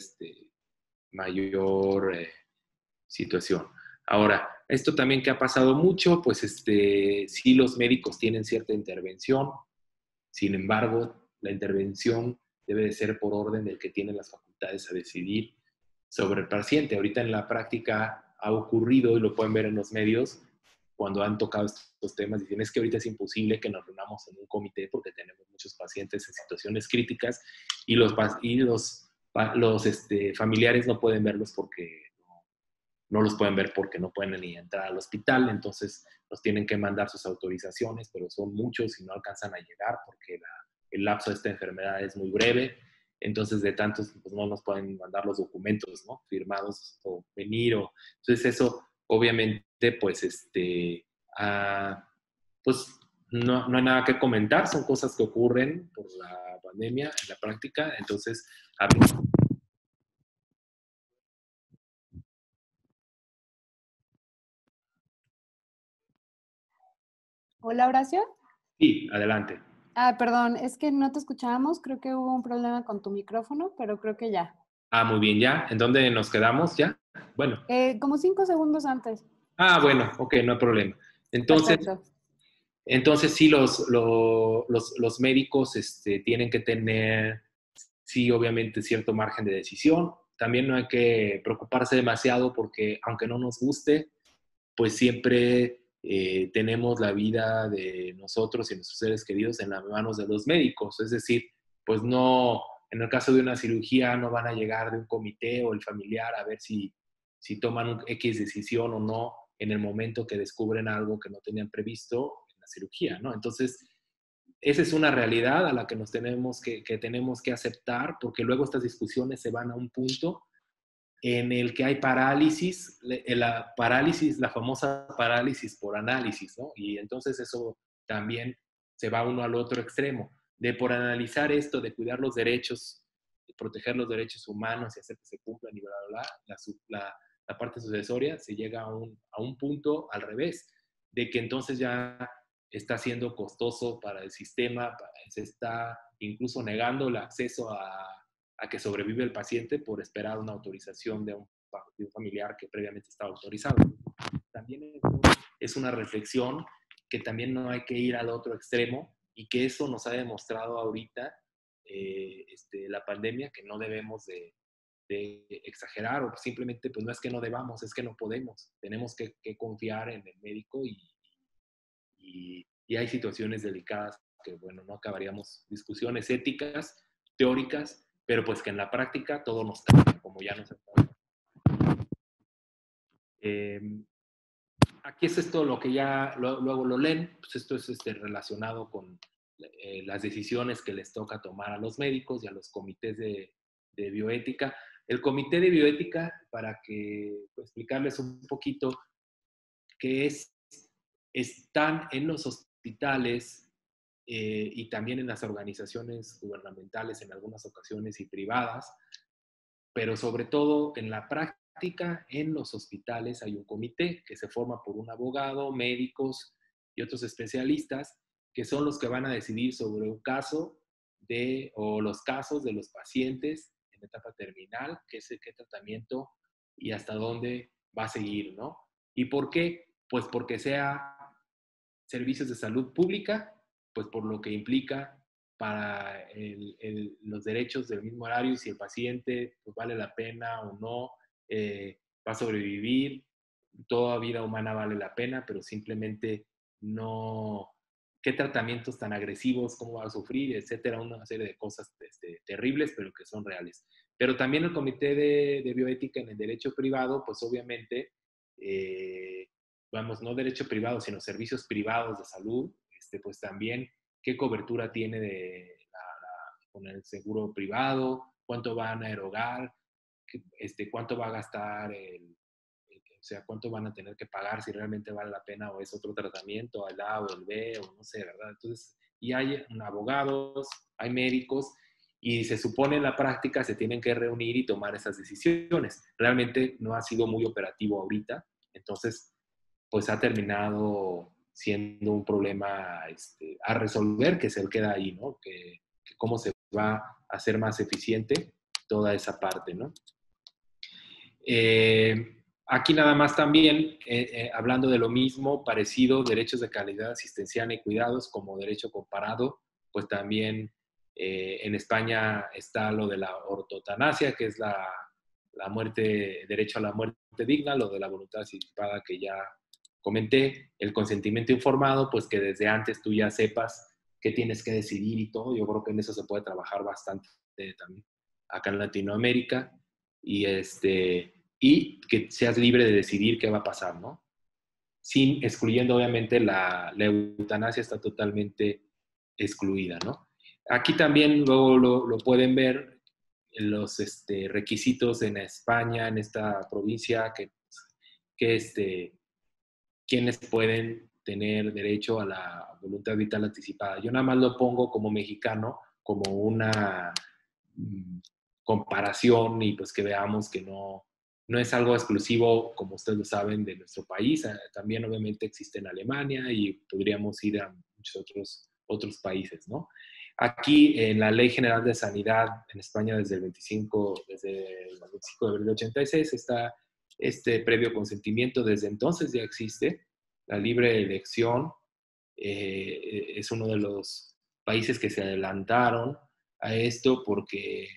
situación. Ahora, esto también que ha pasado mucho, pues sí los médicos tienen cierta intervención, sin embargo, la intervención debe de ser por orden del que tiene las facultades a decidir sobre el paciente. Ahorita en la práctica ha ocurrido, y lo pueden ver en los medios, cuando han tocado estos temas, dicen, es que ahorita es imposible que nos reunamos en un comité porque tenemos muchos pacientes en situaciones críticas y los familiares no pueden verlos porque no los pueden ver porque no pueden ni entrar al hospital, entonces nos tienen que mandar sus autorizaciones, pero son muchos y no alcanzan a llegar porque el lapso de esta enfermedad es muy breve, entonces de tantos pues no nos pueden mandar los documentos, ¿no? Firmados o venir, entonces eso obviamente pues pues no hay nada que comentar, son cosas que ocurren por la pandemia en la práctica, entonces Hola, Horacio. Sí, adelante. Perdón, es que no te escuchábamos. Creo que hubo un problema con tu micrófono, pero creo que ya. Muy bien, ¿ya? ¿En dónde nos quedamos ya? Bueno. Como 5 segundos antes. Bueno, ok, no hay problema. Entonces, Perfecto. entonces sí, los médicos tienen que tener, sí, obviamente, cierto margen de decisión. También no hay que preocuparse demasiado porque, aunque no nos guste, pues siempre tenemos la vida de nosotros y nuestros seres queridos en las manos de los médicos. Es decir, pues no, en el caso de una cirugía no van a llegar de un comité o el familiar a ver si toman un X decisión o no en el momento que descubren algo que no tenían previsto en la cirugía, ¿no? Entonces, esa es una realidad a la que nos tenemos que aceptar, porque luego estas discusiones se van a un punto en el que hay parálisis, la famosa parálisis por análisis, ¿no? Y entonces eso también se va uno al otro extremo, de por analizar esto, de cuidar los derechos, de proteger los derechos humanos y hacer que se cumplan y bla, bla, bla, la parte sucesoria se llega a un punto al revés, de que entonces ya está siendo costoso para el sistema, se está incluso negando el acceso a que sobrevive el paciente por esperar una autorización de un familiar que previamente estaba autorizado. También es una reflexión que también no hay que ir al otro extremo y que eso nos ha demostrado ahorita la pandemia, que no debemos de exagerar o simplemente pues no es que no debamos, es que no podemos. Tenemos que confiar en el médico y hay situaciones delicadas que, bueno, no acabaríamos discusiones éticas, teóricas, pero pues que en la práctica todo nos cambia, como ya nos está. Aquí es esto lo que ya luego lo leen, pues esto es relacionado con las decisiones que les toca tomar a los médicos y a los comités de bioética. El comité de bioética, para que pues, explicarles un poquito, que están en los hospitales y también en las organizaciones gubernamentales en algunas ocasiones y privadas, pero sobre todo en la práctica, en los hospitales hay un comité que se forma por un abogado, médicos y otros especialistas que son los que van a decidir sobre un caso o los casos de los pacientes en etapa terminal, qué tratamiento y hasta dónde va a seguir, ¿no? ¿Y por qué? Pues porque sea servicios de salud pública, pues por lo que implica para los derechos del mismo horario y si el paciente pues, vale la pena o no, va a sobrevivir, toda vida humana vale la pena, pero simplemente no, qué tratamientos tan agresivos, cómo va a sufrir, etcétera, una serie de cosas terribles, pero que son reales. Pero también el Comité de Bioética en el Derecho Privado, pues obviamente vamos, no derecho privado, sino servicios privados de salud, pues también qué cobertura tiene con el seguro privado, cuánto van a erogar, cuánto va a gastar, o sea, cuánto van a tener que pagar, si realmente vale la pena o es otro tratamiento, el A o el B, o no sé, ¿verdad? Entonces, y hay abogados, hay médicos, y se supone en la práctica se tienen que reunir y tomar esas decisiones. Realmente no ha sido muy operativo ahorita, entonces pues ha terminado siendo un problema a resolver que se queda ahí, ¿no? Que cómo se va a hacer más eficiente toda esa parte, ¿no? Aquí nada más también, hablando de lo mismo, parecido, derechos de calidad asistencial y cuidados como derecho comparado, pues también en España está lo de la ortotanasia, que es la muerte, derecho a la muerte digna, lo de la voluntad anticipada que ya comenté, el consentimiento informado, pues que desde antes tú ya sepas qué tienes que decidir y todo. Yo creo que en eso se puede trabajar bastante también acá en Latinoamérica y que seas libre de decidir qué va a pasar, ¿no? Sin excluyendo, obviamente, la eutanasia está totalmente excluida, ¿no? Aquí también luego lo pueden ver los requisitos en España, en esta provincia, que quienes pueden tener derecho a la voluntad vital anticipada. Yo nada más lo pongo como mexicano, como una comparación y pues que veamos que no, no es algo exclusivo, como ustedes lo saben, de nuestro país. También obviamente existe en Alemania y podríamos ir a muchos otros países, ¿no? Aquí en la Ley General de Sanidad en España desde el 25 de abril de 86 está este previo consentimiento. Desde entonces ya existe la libre elección. Es uno de los países que se adelantaron a esto porque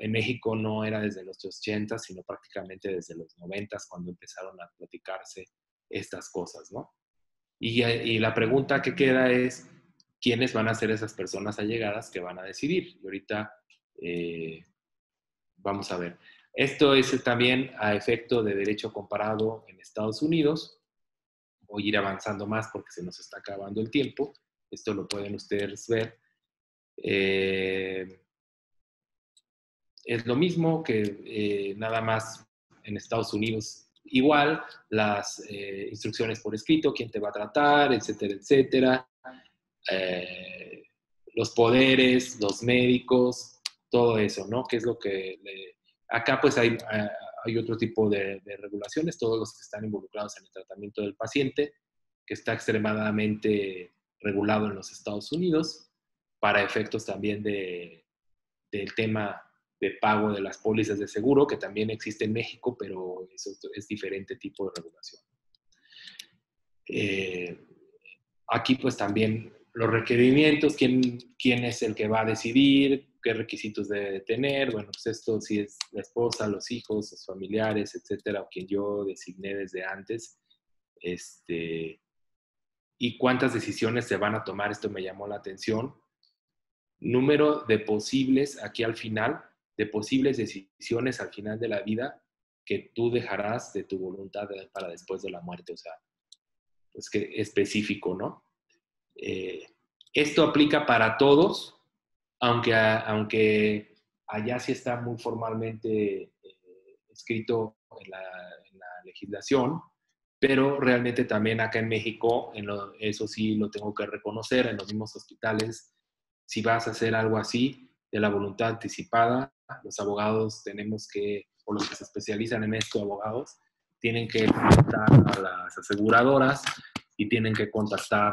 en México no era desde los 80, sino prácticamente desde los 90 cuando empezaron a platicarse estas cosas, ¿no? Y la pregunta que queda es, ¿quiénes van a ser esas personas allegadas que van a decidir? Y ahorita vamos a ver. Esto es también a efecto de derecho comparado en Estados Unidos. Voy a ir avanzando más porque se nos está acabando el tiempo. Esto lo pueden ustedes ver. Es lo mismo que nada más en Estados Unidos. Igual, las instrucciones por escrito, quién te va a tratar, etcétera, etcétera. Los poderes, los médicos, todo eso, ¿no? ¿Qué es lo que acá pues hay otro tipo de regulaciones, todos los que están involucrados en el tratamiento del paciente, que está extremadamente regulado en los Estados Unidos, para efectos también del tema de pago de las pólizas de seguro, que también existe en México, pero es diferente tipo de regulación. Aquí pues también los requerimientos, quién es el que va a decidir, qué requisitos debe tener, bueno, pues esto si es la esposa, los hijos, los familiares, etcétera, o quien yo designé desde antes, y cuántas decisiones se van a tomar, esto me llamó la atención. Número de posibles, aquí al final, de posibles decisiones al final de la vida que tú dejarás de tu voluntad para después de la muerte, o sea, pues que específico, ¿no? Esto aplica para todos, aunque allá sí está muy formalmente escrito en la legislación, pero realmente también acá en México, eso sí lo tengo que reconocer, en los mismos hospitales, si vas a hacer algo así, de la voluntad anticipada, los abogados tenemos que, o los que se especializan en esto, abogados, tienen que contactar a las aseguradoras y tienen que contactar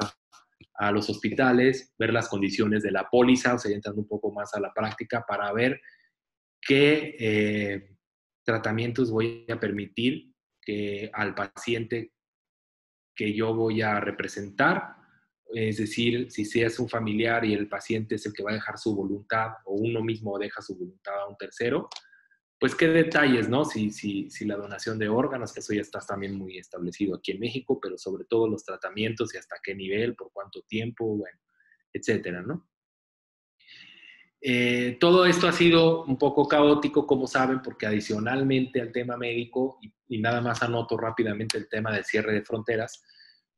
a los hospitales, ver las condiciones de la póliza, o sea, entrando un poco más a la práctica para ver qué tratamientos voy a permitir que al paciente que yo voy a representar, es decir, si es un familiar y el paciente es el que va a dejar su voluntad o uno mismo deja su voluntad a un tercero, pues qué detalles, ¿no? Si la donación de órganos, que eso ya está también muy establecido aquí en México, pero sobre todo los tratamientos y hasta qué nivel, por cuánto tiempo, bueno, etcétera, ¿no? Todo esto ha sido un poco caótico, como saben, porque adicionalmente al tema médico, y nada más anoto rápidamente el tema del cierre de fronteras,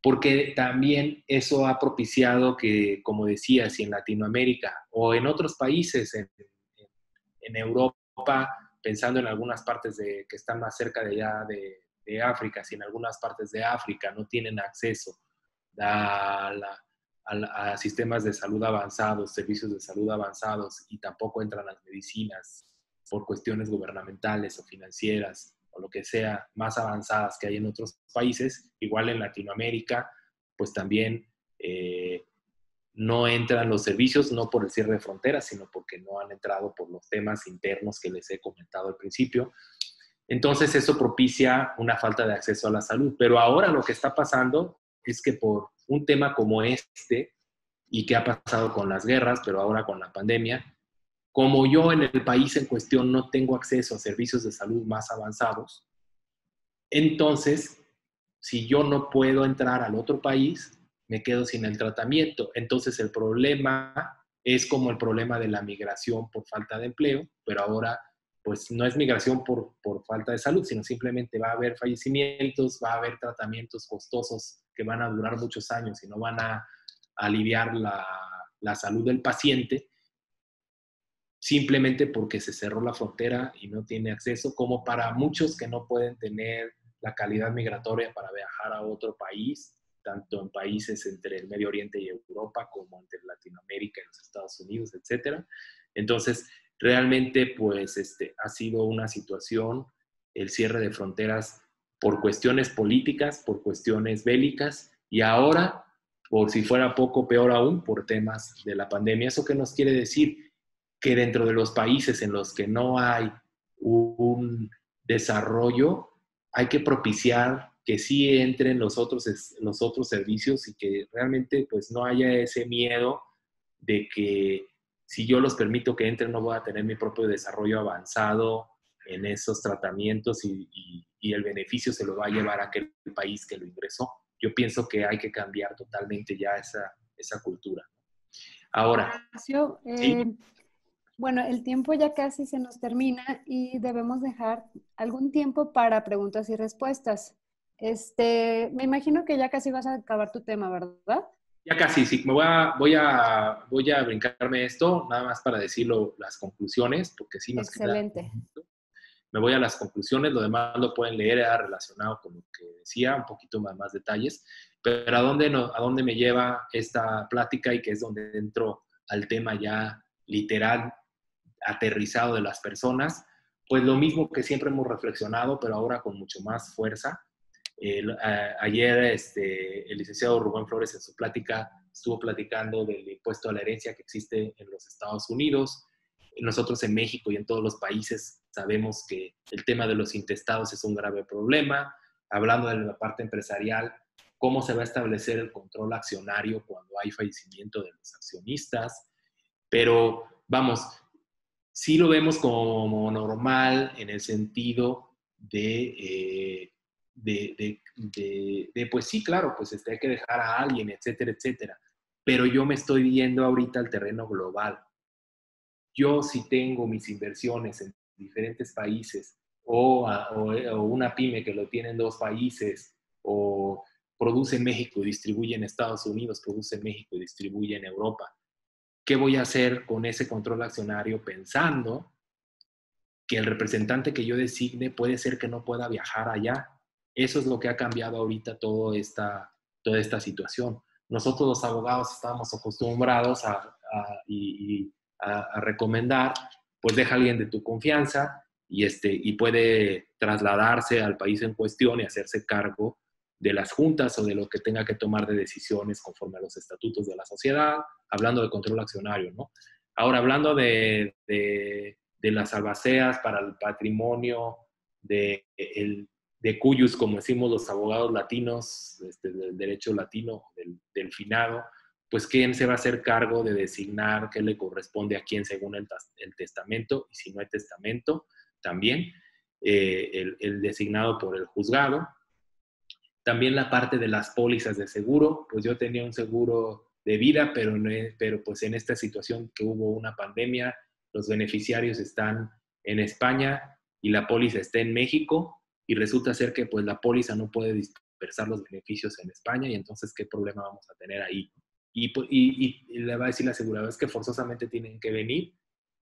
porque también eso ha propiciado que, como decía, si en Latinoamérica o en otros países, en Europa, pensando en algunas partes que están más cerca de allá de África, si en algunas partes de África no tienen acceso a sistemas de salud avanzados, servicios de salud avanzados, y tampoco entran las medicinas por cuestiones gubernamentales o financieras o lo que sea, más avanzadas que hay en otros países, igual en Latinoamérica, pues también no entran los servicios, no por el cierre de fronteras, sino porque no han entrado por los temas internos que les he comentado al principio. Entonces eso propicia una falta de acceso a la salud. Pero ahora lo que está pasando es que por un tema como este, y que ha pasado con las guerras, pero ahora con la pandemia, como yo en el país en cuestión no tengo acceso a servicios de salud más avanzados, entonces, si yo no puedo entrar al otro país, me quedo sin el tratamiento. Entonces, el problema es como el problema de la migración por falta de empleo, pero ahora pues no es migración por falta de salud, sino simplemente va a haber fallecimientos, va a haber tratamientos costosos que van a durar muchos años y no van a aliviar la salud del paciente, simplemente porque se cerró la frontera y no tiene acceso, como para muchos que no pueden tener la calidad migratoria para viajar a otro país, tanto en países entre el Medio Oriente y Europa, como entre Latinoamérica y los Estados Unidos, etcétera. Entonces, realmente, pues, ha sido una situación el cierre de fronteras por cuestiones políticas, por cuestiones bélicas y ahora, por si fuera poco, peor aún, por temas de la pandemia. ¿Eso qué nos quiere decir? Que dentro de los países en los que no hay un desarrollo, hay que propiciar que sí entren los otros servicios y que realmente pues no haya ese miedo de que si yo los permito que entren no voy a tener mi propio desarrollo avanzado en esos tratamientos y el beneficio se lo va a llevar a aquel país que lo ingresó. Yo pienso que hay que cambiar totalmente ya esa cultura. Ahora, Ignacio, sí, bueno, el tiempo ya casi se nos termina y debemos dejar algún tiempo para preguntas y respuestas. Me imagino que ya casi vas a acabar tu tema, ¿verdad? ya casi, sí, voy a brincarme esto, nada más para decirlo, las conclusiones, porque sí nos queda. Excelente. Me voy a las conclusiones, lo demás lo pueden leer, era relacionado con lo que decía, un poquito más detalles, pero ¿a dónde me lleva esta plática y que es donde entro al tema ya literal, aterrizado de las personas? Pues lo mismo que siempre hemos reflexionado, pero ahora con mucho más fuerza. Ayer el licenciado Rubén Flores en su plática estuvo platicando del impuesto a la herencia que existe en los Estados Unidos. Nosotros en México y en todos los países sabemos que el tema de los intestados es un grave problema. Hablando de la parte empresarial, cómo se va a establecer el control accionario cuando hay fallecimiento de los accionistas. Pero vamos, sí lo vemos como normal en el sentido pues sí, claro, pues hay que dejar a alguien, etcétera, etcétera. Pero yo me estoy yendo ahorita al terreno global. Yo si tengo mis inversiones en diferentes países o una pyme que lo tiene en 2 países o produce en México y distribuye en Estados Unidos, produce en México y distribuye en Europa. ¿Qué voy a hacer con ese control accionario pensando que el representante que yo designe puede ser que no pueda viajar allá? Eso es lo que ha cambiado ahorita toda esta situación. Nosotros los abogados estábamos acostumbrados a recomendar, pues deja a alguien de tu confianza y puede trasladarse al país en cuestión y hacerse cargo de las juntas o de lo que tenga que tomar de decisiones conforme a los estatutos de la sociedad, hablando de control accionario, ¿no? Ahora, hablando de las albaceas para el patrimonio, de cuyos, como decimos los abogados latinos, del derecho latino, del finado, pues quién se va a hacer cargo de designar qué le corresponde a quién según el testamento, y si no hay testamento, también el designado por el juzgado. También la parte de las pólizas de seguro, pues yo tenía un seguro de vida, pero pues en esta situación que hubo una pandemia, los beneficiarios están en España y la póliza está en México y resulta ser que pues la póliza no puede dispersar los beneficios en España y entonces qué problema vamos a tener ahí. Y le va a decir la aseguradora, es que forzosamente tienen que venir,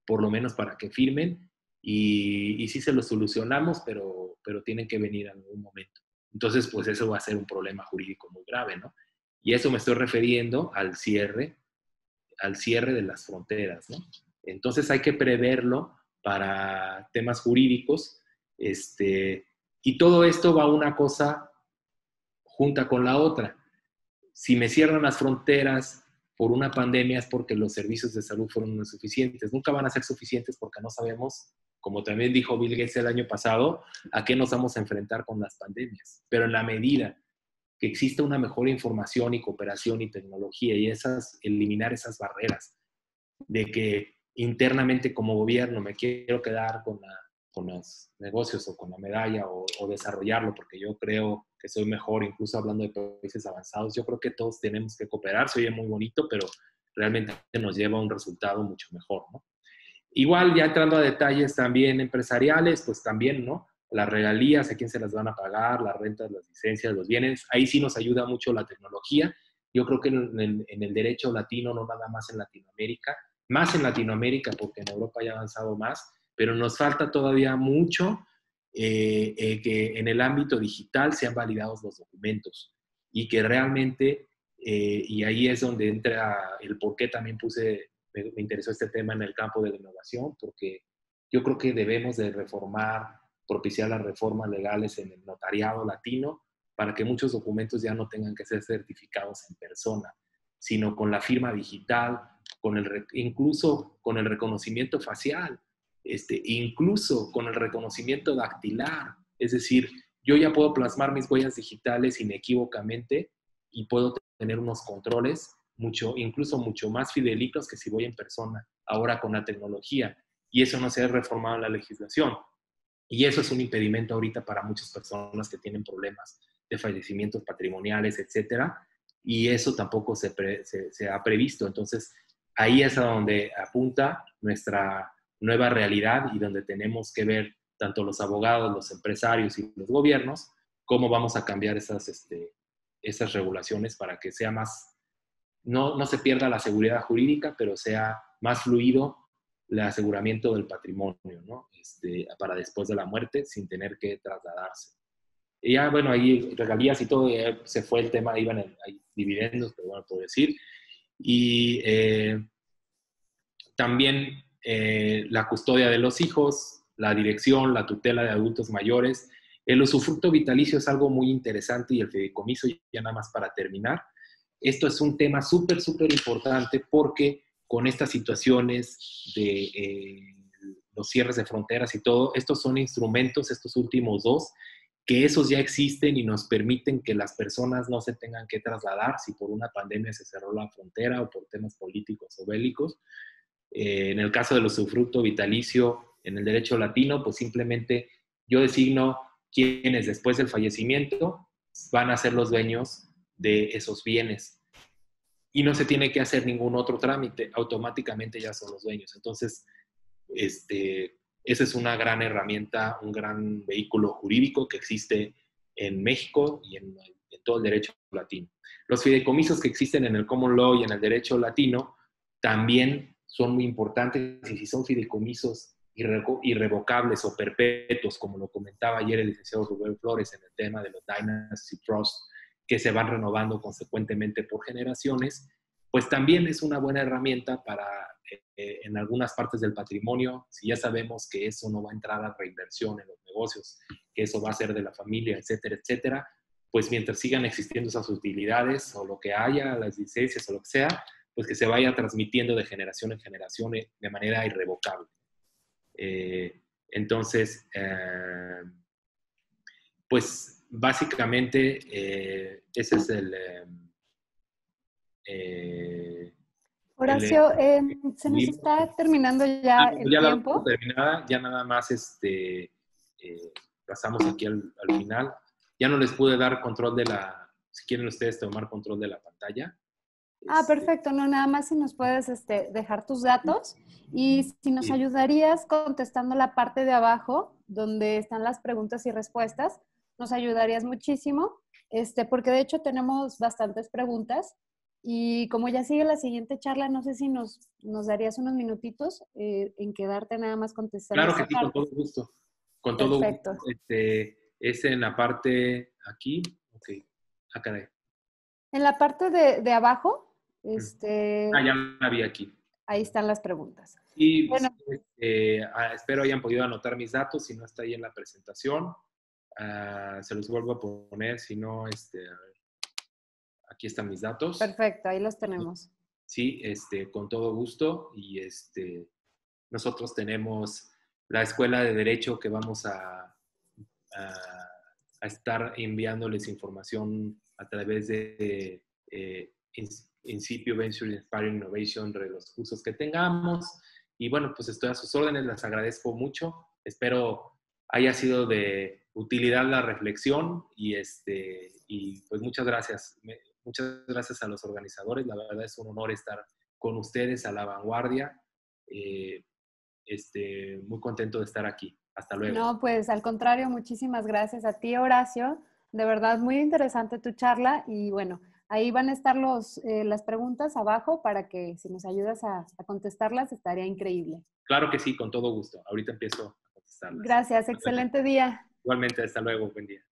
por lo menos para que firmen y sí se lo solucionamos, pero tienen que venir en algún momento. Entonces, pues eso va a ser un problema jurídico muy grave, ¿no? Y eso me estoy refiriendo al cierre de las fronteras, ¿no? Entonces hay que preverlo para temas jurídicos, y todo esto va una cosa junta con la otra. Si me cierran las fronteras por una pandemia es porque los servicios de salud fueron insuficientes. Nunca van a ser suficientes porque no sabemos, como también dijo Bill Gates el año pasado, a qué nos vamos a enfrentar con las pandemias. Pero en la medida que exista una mejor información y cooperación y tecnología y eliminar esas barreras de que internamente como gobierno me quiero quedar con los negocios o con la medalla o desarrollarlo porque yo creo que soy mejor, incluso hablando de países avanzados, yo creo que todos tenemos que cooperar, se oye muy bonito, pero realmente nos lleva a un resultado mucho mejor, ¿no? Igual, ya entrando a detalles también empresariales, pues también, ¿no? Las regalías, a quién se las van a pagar, las rentas, las licencias, los bienes, ahí sí nos ayuda mucho la tecnología. Yo creo que en el derecho latino, no nada más en Latinoamérica, más en Latinoamérica porque en Europa ya ha avanzado más, pero nos falta todavía mucho que en el ámbito digital sean validados los documentos y que realmente, y ahí es donde entra el por qué también me interesó este tema en el campo de la innovación, porque yo creo que debemos de reformar propiciar las reformas legales en el notariado latino para que muchos documentos ya no tengan que ser certificados en persona, sino con la firma digital, incluso con el reconocimiento facial, incluso con el reconocimiento dactilar. Es decir, yo ya puedo plasmar mis huellas digitales inequívocamente y puedo tener unos controles incluso mucho más fidelitos que si voy en persona, ahora con la tecnología. Y eso no se ha reformado en la legislación. Y eso es un impedimento ahorita para muchas personas que tienen problemas de fallecimientos patrimoniales, etcétera. Y eso tampoco se ha previsto. Entonces, ahí es a donde apunta nuestra nueva realidad y donde tenemos que ver tanto los abogados, los empresarios y los gobiernos, cómo vamos a cambiar esas regulaciones para que sea más, no se pierda la seguridad jurídica, pero sea más fluido el aseguramiento del patrimonio, ¿no? Para después de la muerte, sin tener que trasladarse. Y ya, bueno, ahí regalías y todo, se fue el tema, hay dividendos, pero bueno, puedo decir. Y también la custodia de los hijos, la dirección, la tutela de adultos mayores. El usufructo vitalicio es algo muy interesante y el fideicomiso, ya nada más para terminar. Esto es un tema súper, súper importante porque con estas situaciones de los cierres de fronteras y todo, estos son instrumentos, estos últimos dos, que esos ya existen y nos permiten que las personas no se tengan que trasladar si por una pandemia se cerró la frontera o por temas políticos o bélicos. En el caso del usufructo vitalicio en el derecho latino, pues simplemente yo designo quienes después del fallecimiento van a ser los dueños de esos bienes. Y no se tiene que hacer ningún otro trámite, automáticamente ya son los dueños. Entonces, esa es una gran herramienta, un gran vehículo jurídico que existe en México y en todo el derecho latino. Los fideicomisos que existen en el common law y en el derecho latino también son muy importantes, y si son fideicomisos irrevocables o perpetuos, como lo comentaba ayer el licenciado Rubén Flores en el tema de los Dynasty Trust, que se van renovando consecuentemente por generaciones, pues también es una buena herramienta para en algunas partes del patrimonio, si ya sabemos que eso no va a entrar a reinversión en los negocios, que eso va a ser de la familia, etcétera, etcétera, pues mientras sigan existiendo esas utilidades o lo que haya, las licencias o lo que sea, pues que se vaya transmitiendo de generación en generación de manera irrevocable. Entonces, pues básicamente ese es Horacio, se nos está terminando ya el ya la tiempo. terminada, ya nada más pasamos aquí al final. Ya no les pude dar control si quieren ustedes tomar control de la pantalla. Perfecto. No, nada más si nos puedes dejar tus datos y si nos Sí. ayudarías contestando la parte de abajo donde están las preguntas y respuestas, nos ayudarías muchísimo, porque de hecho tenemos bastantes preguntas y como ya sigue la siguiente charla, no sé si nos darías unos minutitos en quedarte nada más contestando Claro que esta sí, con parte. todo gusto. Con todo Perfecto. gusto. Es en la parte aquí. Ok. Caray. En la parte de abajo, Ya la vi aquí. ahí están las preguntas. Y Bueno, espero hayan podido anotar mis datos. Si no está ahí en la presentación, se los vuelvo a poner. Si no, a ver, aquí están mis datos. perfecto, ahí los tenemos. Sí, con todo gusto. Y nosotros tenemos la Escuela de Derecho que vamos a estar enviándoles información a través de Incipio Venture Inspiring Innovation de los cursos que tengamos. Y bueno, pues estoy a sus órdenes, les agradezco mucho. Espero haya sido de utilidad la reflexión y pues muchas gracias. Muchas gracias a los organizadores. La verdad es un honor estar con ustedes a la vanguardia. Muy contento de estar aquí. Hasta luego. No, pues al contrario, muchísimas gracias a ti, Horacio. De verdad, muy interesante tu charla y bueno, ahí van a estar las preguntas abajo para que si nos ayudas a contestarlas, estaría increíble. Claro que sí, con todo gusto. Ahorita empiezo a contestarlas. Gracias, excelente día. Igualmente, hasta luego, buen día.